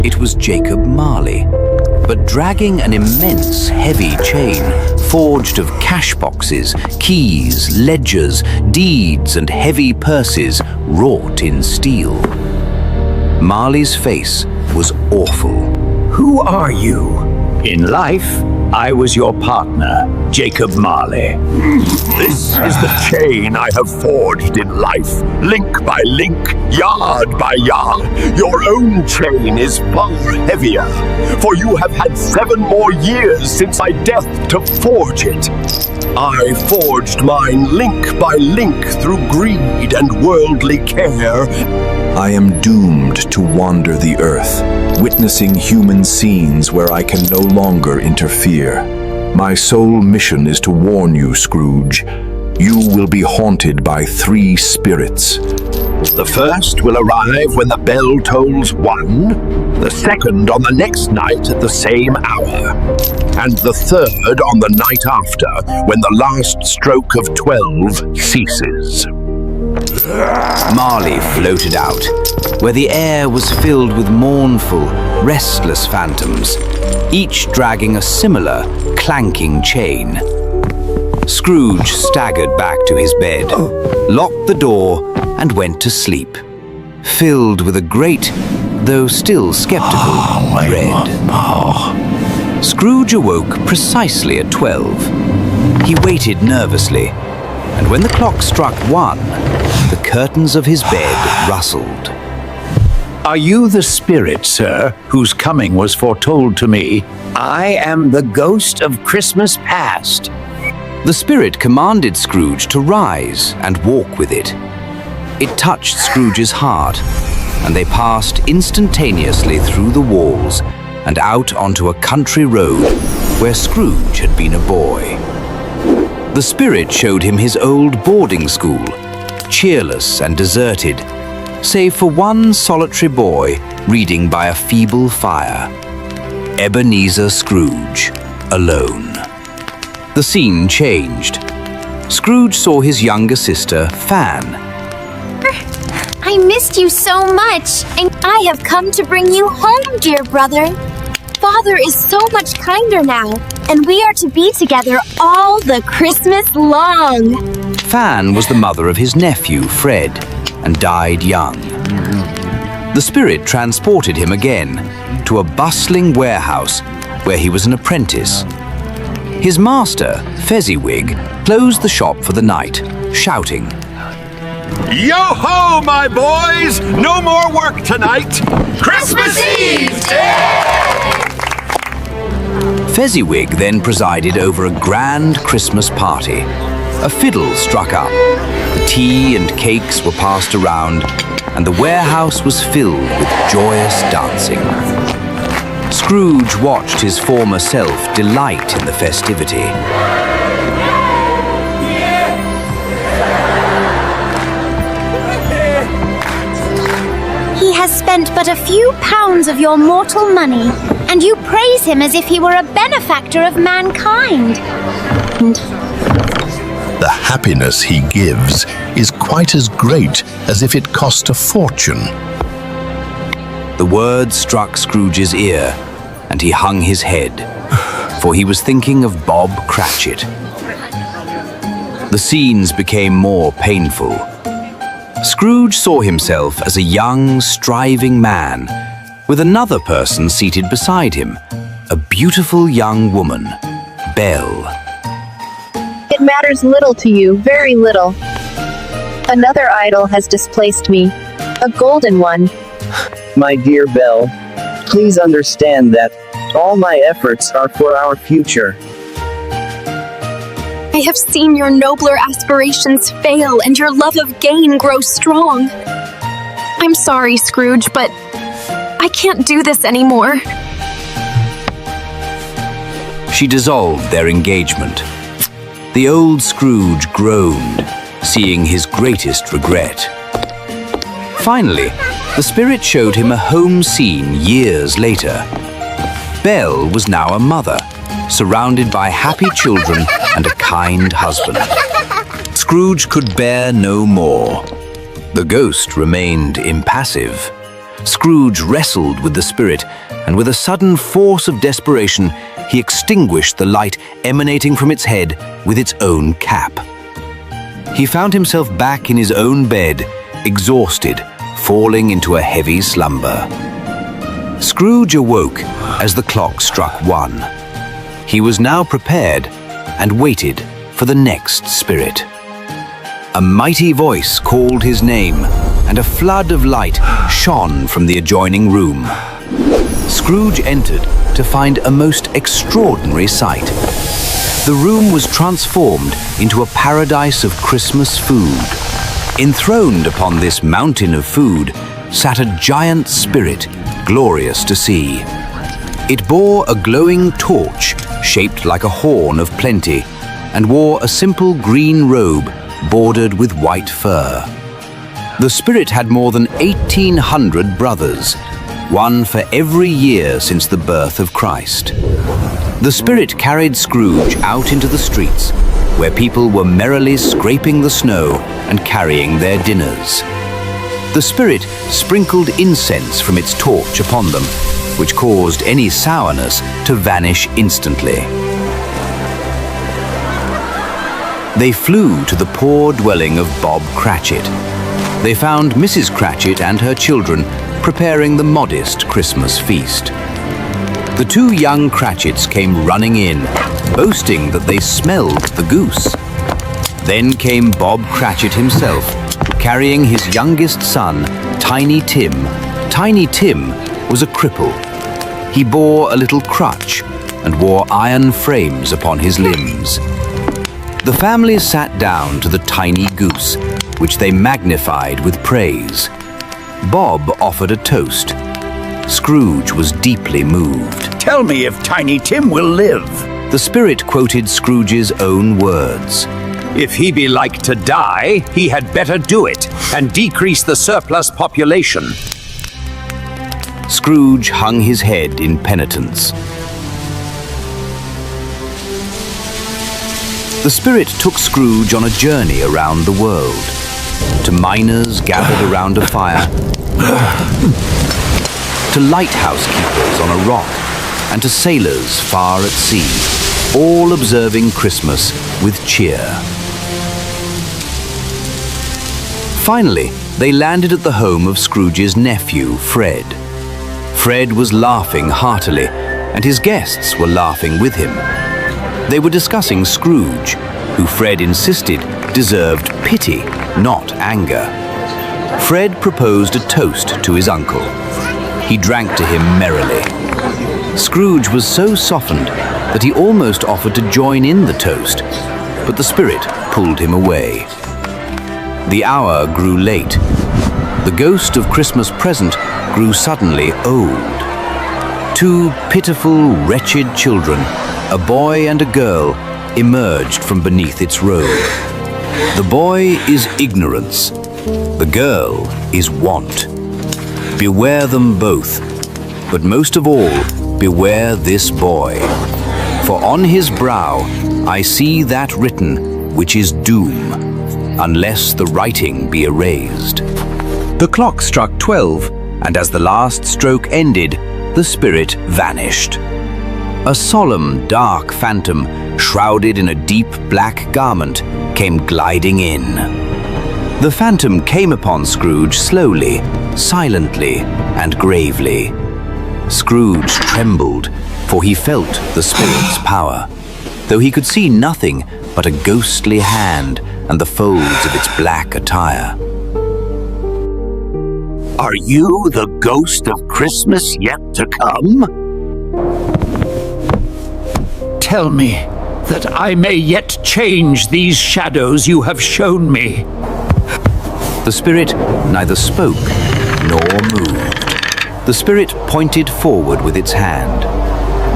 It was Jacob Marley, but dragging an immense heavy chain forged of cash boxes, keys, ledgers, deeds, and heavy purses wrought in steel. Marley's face was awful. Who are you? In life, I was your partner, Jacob Marley. This is the chain I have forged in life, link by link, yard by yard. Your own chain is far heavier, for you have had 7 more years since my death to forge it. I forged mine link by link through greed and worldly care. I am doomed to wander the earth, witnessing human scenes where I can no longer interfere. My sole mission is to warn you, Scrooge. You will be haunted by 3 spirits. The first will arrive when the bell tolls 1, the second on the next night at the same hour, and the third on the night after, when the last stroke of 12 ceases. Marley floated out, where the air was filled with mournful, restless phantoms, each dragging a similar, clanking chain. Scrooge staggered back to his bed, locked the door, and went to sleep, filled with a great, though still skeptical, dread. Scrooge awoke precisely at 12. He waited nervously, and when the clock struck 1, the curtains of his bed rustled. Are you the spirit, sir, whose coming was foretold to me? I am the ghost of Christmas past. The spirit commanded Scrooge to rise and walk with it. It touched Scrooge's heart, and they passed instantaneously through the walls and out onto a country road where Scrooge had been a boy. The spirit showed him his old boarding school, cheerless and deserted, save for one solitary boy reading by a feeble fire. Ebenezer Scrooge, alone. The scene changed. Scrooge saw his younger sister, Fan. I missed you so much, and I have come to bring you home, dear brother. Father is so much kinder now, and we are to be together all the Christmas long. Fan was the mother of his nephew, Fred, and died young. The spirit transported him again to a bustling warehouse where he was an apprentice. His master, Fezziwig, closed the shop for the night, shouting, Yo-ho, my boys! No more work tonight! Christmas Eve! Fezziwig then presided over a grand Christmas party. A fiddle struck up, the tea and cakes were passed around, and the warehouse was filled with joyous dancing. Scrooge watched his former self delight in the festivity. He has spent but a few pounds of your mortal money, and you praise him as if he were a benefactor of mankind. The happiness he gives is quite as great as if it cost a fortune. The words struck Scrooge's ear, and he hung his head, for he was thinking of Bob Cratchit. The scenes became more painful. Scrooge saw himself as a young, striving man, with another person seated beside him, a beautiful young woman, Belle. It matters little to you, very little. Another idol has displaced me, a golden one. My dear Belle, please understand that all my efforts are for our future. I have seen your nobler aspirations fail and your love of gain grow strong. I'm sorry, Scrooge, but I can't do this anymore. She dissolved their engagement. The old Scrooge groaned, seeing his greatest regret. Finally, the spirit showed him a home scene years later. Belle was now a mother, surrounded by happy children and a kind husband. Scrooge could bear no more. The ghost remained impassive. Scrooge wrestled with the spirit, and with a sudden force of desperation, he extinguished the light emanating from its head with its own cap. He found himself back in his own bed, exhausted, falling into a heavy slumber. Scrooge awoke as the clock struck 1. He was now prepared and waited for the next spirit. A mighty voice called his name, and a flood of light shone from the adjoining room. Scrooge entered to find a most extraordinary sight. The room was transformed into a paradise of Christmas food. Enthroned upon this mountain of food sat a giant spirit, glorious to see. It bore a glowing torch shaped like a horn of plenty, and wore a simple green robe bordered with white fur. The spirit had more than 1,800 brothers, one for every year since the birth of Christ. The spirit carried Scrooge out into the streets, where people were merrily scraping the snow and carrying their dinners. The spirit sprinkled incense from its torch upon them, which caused any sourness to vanish instantly. They flew to the poor dwelling of Bob Cratchit. They found Mrs. Cratchit and her children preparing the modest Christmas feast. The 2 young Cratchits came running in, boasting that they smelled the goose. Then came Bob Cratchit himself, carrying his youngest son, Tiny Tim. Tiny Tim was a cripple. He bore a little crutch and wore iron frames upon his limbs. The family sat down to the tiny goose, which they magnified with praise. Bob offered a toast. Scrooge was deeply moved. Tell me if Tiny Tim will live. The spirit quoted Scrooge's own words. If he be like to die, he had better do it and decrease the surplus population. Scrooge hung his head in penitence. The spirit took Scrooge on a journey around the world, to miners gathered around a fire, to lighthouse keepers on a rock, and to sailors far at sea, all observing Christmas with cheer. Finally, they landed at the home of Scrooge's nephew, Fred. Fred was laughing heartily, and his guests were laughing with him. They were discussing Scrooge, who Fred insisted deserved pity, not anger. Fred proposed a toast to his uncle. He drank to him merrily. Scrooge was so softened that he almost offered to join in the toast, but the spirit pulled him away. The hour grew late. The ghost of Christmas present grew suddenly old. 2 pitiful, wretched children, a boy and a girl, emerged from beneath its robe. The boy is ignorance. The girl is want. Beware them both, but most of all, beware this boy. For on his brow I see that written which is doom, unless the writing be erased. The clock struck 12, and as the last stroke ended, the spirit vanished. A solemn, dark phantom, shrouded in a deep black garment, came gliding in. The phantom came upon Scrooge slowly, silently, and gravely. Scrooge trembled, for he felt the spirit's power, though he could see nothing but a ghostly hand and the folds of its black attire. Are you the ghost of Christmas yet to come? Tell me that I may yet change these shadows you have shown me. The spirit neither spoke nor moved. The spirit pointed forward with its hand.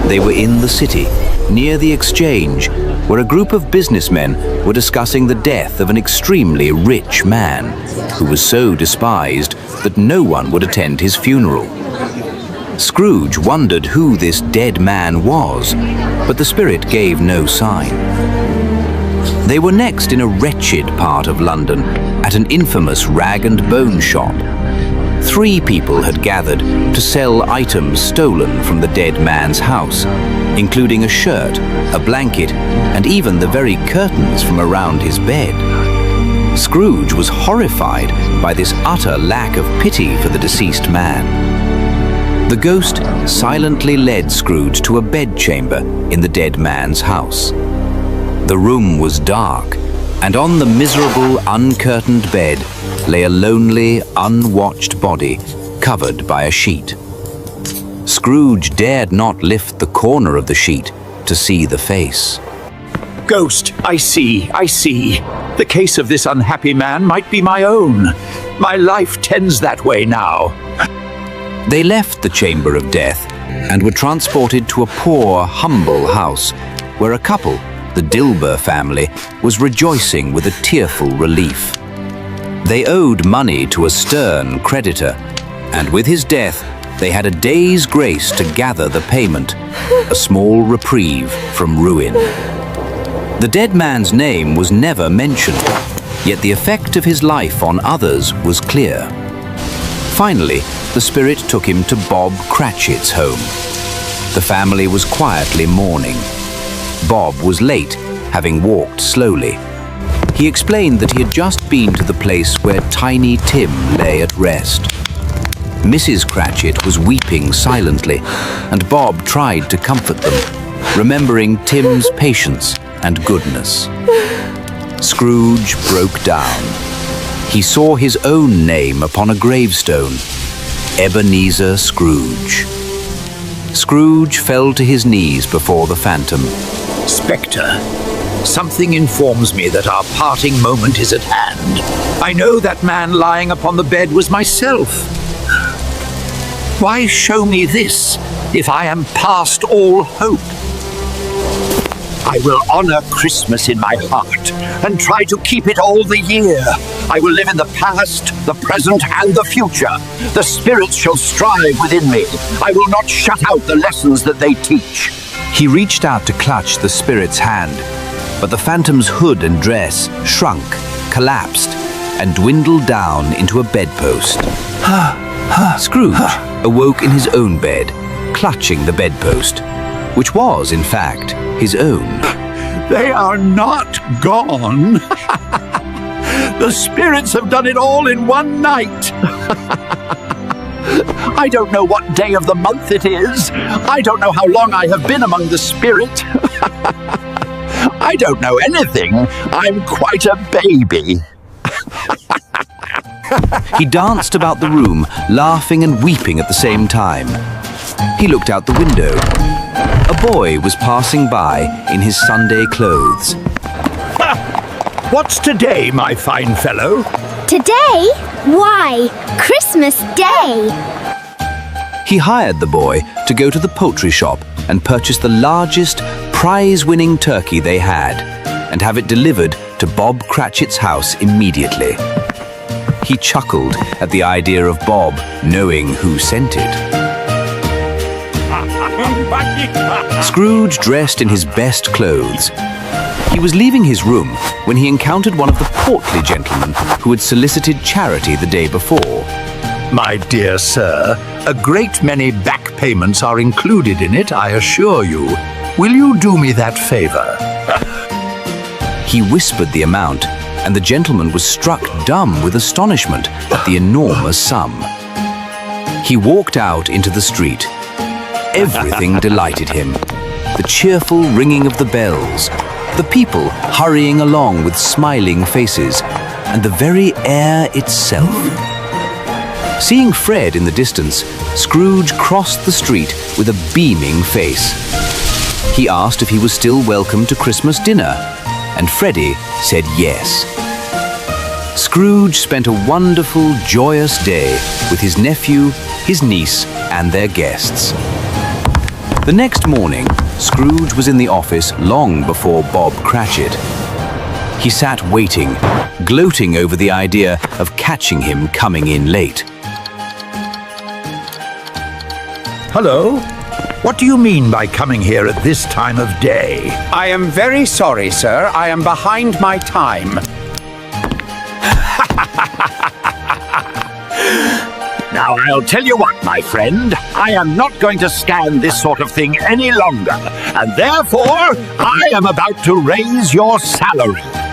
They were in the city, near the exchange, where a group of businessmen were discussing the death of an extremely rich man, who was so despised that no one would attend his funeral. Scrooge wondered who this dead man was, but the spirit gave no sign. They were next in a wretched part of London, at an infamous rag and bone shop. 3 people had gathered to sell items stolen from the dead man's house, including a shirt, a blanket, and even the very curtains from around his bed. Scrooge was horrified by this utter lack of pity for the deceased man. The ghost silently led Scrooge to a bedchamber in the dead man's house. The room was dark, and on the miserable, uncurtained bed lay a lonely, unwatched body covered by a sheet. Scrooge dared not lift the corner of the sheet to see the face. Ghost, I see. The case of this unhappy man might be my own. My life tends that way now. They left the chamber of death and were transported to a poor, humble house where a couple, the Dilber family, was rejoicing with a tearful relief. They owed money to a stern creditor, and with his death, they had a day's grace to gather the payment, a small reprieve from ruin. The dead man's name was never mentioned, yet the effect of his life on others was clear. Finally, the spirit took him to Bob Cratchit's home. The family was quietly mourning. Bob was late, having walked slowly. He explained that he had just been to the place where Tiny Tim lay at rest. Mrs. Cratchit was weeping silently, and Bob tried to comfort them, remembering Tim's patience and goodness. Scrooge broke down. He saw his own name upon a gravestone, Ebenezer Scrooge. Scrooge fell to his knees before the phantom. Spectre, something informs me that our parting moment is at hand. I know that man lying upon the bed was myself. Why show me this if I am past all hope? I will honor Christmas in my heart and try to keep it all the year. I will live in the past, the present, and the future. The spirits shall strive within me. I will not shut out the lessons that they teach. He reached out to clutch the spirit's hand, but the phantom's hood and dress shrunk, collapsed, and dwindled down into a bedpost. Scrooge awoke in his own bed, clutching the bedpost, which was, in fact, his own. They are not gone. The spirits have done it all in one night. I don't know what day of the month it is. I don't know how long I have been among the spirit. I don't know anything. I'm quite a baby. He danced about the room, laughing and weeping at the same time. He looked out the window. A boy was passing by in his Sunday clothes. What's today, my fine fellow? Today? Why, Christmas Day! He hired the boy to go to the poultry shop and purchase the largest, prize-winning turkey they had, and have it delivered to Bob Cratchit's house immediately. He chuckled at the idea of Bob knowing who sent it. Scrooge dressed in his best clothes. He was leaving his room when he encountered one of the portly gentlemen who had solicited charity the day before. My dear sir, a great many back payments are included in it, I assure you. Will you do me that favor? He whispered the amount, and the gentleman was struck dumb with astonishment at the enormous sum. He walked out into the street. Everything delighted him. The cheerful ringing of the bells, the people hurrying along with smiling faces, and the very air itself. Seeing Fred in the distance, Scrooge crossed the street with a beaming face. He asked if he was still welcome to Christmas dinner, and Freddie said yes. Scrooge spent a wonderful, joyous day with his nephew, his niece, and their guests. The next morning, Scrooge was in the office long before Bob Cratchit. He sat waiting, gloating over the idea of catching him coming in late. Hello? What do you mean by coming here at this time of day? I am very sorry, sir. I am behind my time. Now, I'll tell you what, my friend. I am not going to stand this sort of thing any longer, and therefore I am about to raise your salary.